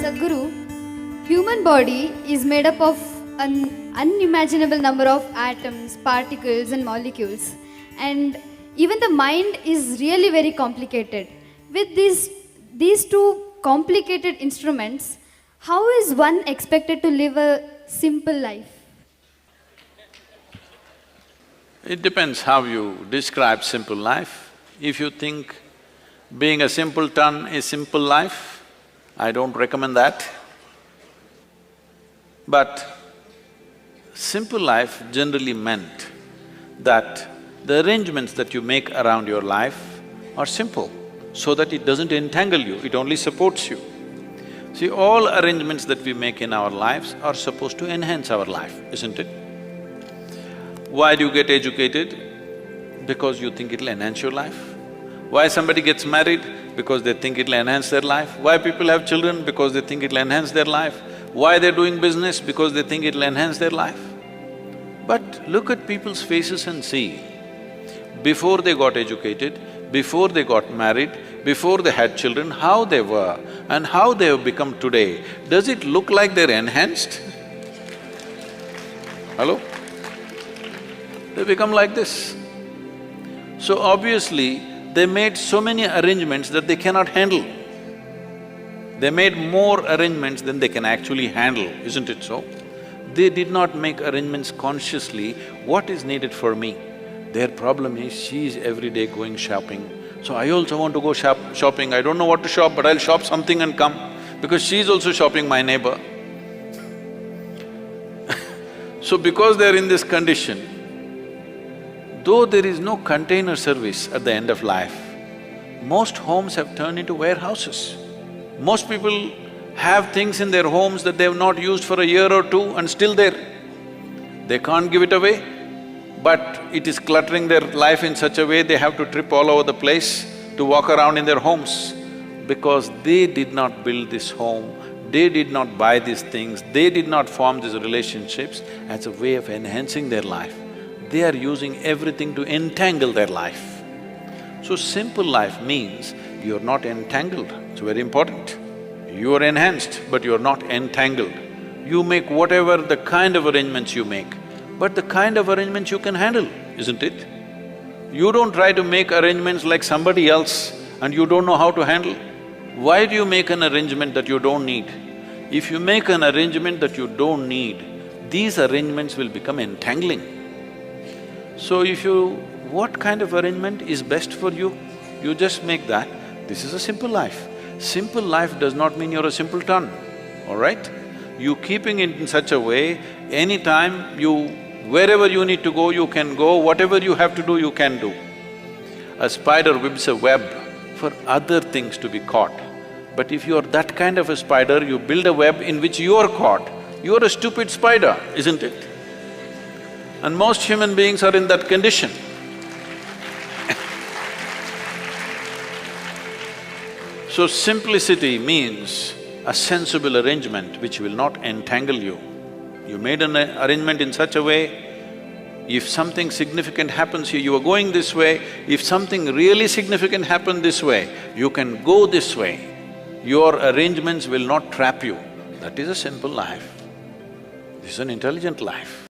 Sadhguru, human body is made up of an unimaginable number of atoms, particles and molecules. And even the mind is really very complicated. With these two complicated instruments, how is one expected to live a simple life? It depends how you describe simple life. If you think being a simpleton is simple life, I don't recommend that. But simple life generally meant that the arrangements that you make around your life are simple, so that it doesn't entangle you, it only supports you. See, all arrangements that we make in our lives are supposed to enhance our life, isn't it? Why do you get educated? Because you think it'll enhance your life. Why somebody gets married? Because they think it'll enhance their life. Why people have children? Because they think it'll enhance their life. Why they're doing business? Because they think it'll enhance their life. But look at people's faces and see, before they got educated, before they got married, before they had children, how they were and how they have become today. Does it look like they're enhanced? Hello? They become like this. So obviously, they made so many arrangements that they cannot handle. They made more arrangements than they can actually handle, isn't it so? They did not make arrangements consciously, what is needed for me? Their problem is, she is every day going shopping, so I also want to go shopping, I don't know what to shop, but I'll shop something and come, because she's also shopping, my neighbor. So because they're in this condition, though there is no container service at the end of life, most homes have turned into warehouses. Most people have things in their homes that they have not used for a year or two and still there. They can't give it away, but it is cluttering their life in such a way they have to trip all over the place to walk around in their homes. Because they did not build this home, they did not buy these things, they did not form these relationships as a way of enhancing their life. They are using everything to entangle their life. So simple life means you're not entangled, it's very important. You are enhanced, but you're not entangled. You make whatever the kind of arrangements you make, but the kind of arrangements you can handle, isn't it? You don't try to make arrangements like somebody else and you don't know how to handle. Why do you make an arrangement that you don't need? If you make an arrangement that you don't need, these arrangements will become entangling. So if you… what kind of arrangement is best for you? You just make that. This is a simple life. Simple life does not mean you're a simpleton, all right? You keeping it in such a way, anytime you… wherever you need to go, you can go, whatever you have to do, you can do. A spider weaves a web for other things to be caught. But if you're that kind of a spider, you build a web in which you're caught, you're a stupid spider, isn't it? And most human beings are in that condition. So simplicity means a sensible arrangement which will not entangle you. You made an arrangement in such a way, if something significant happens here, you are going this way, if something really significant happened this way, you can go this way. Your arrangements will not trap you. That is a simple life. This is an intelligent life.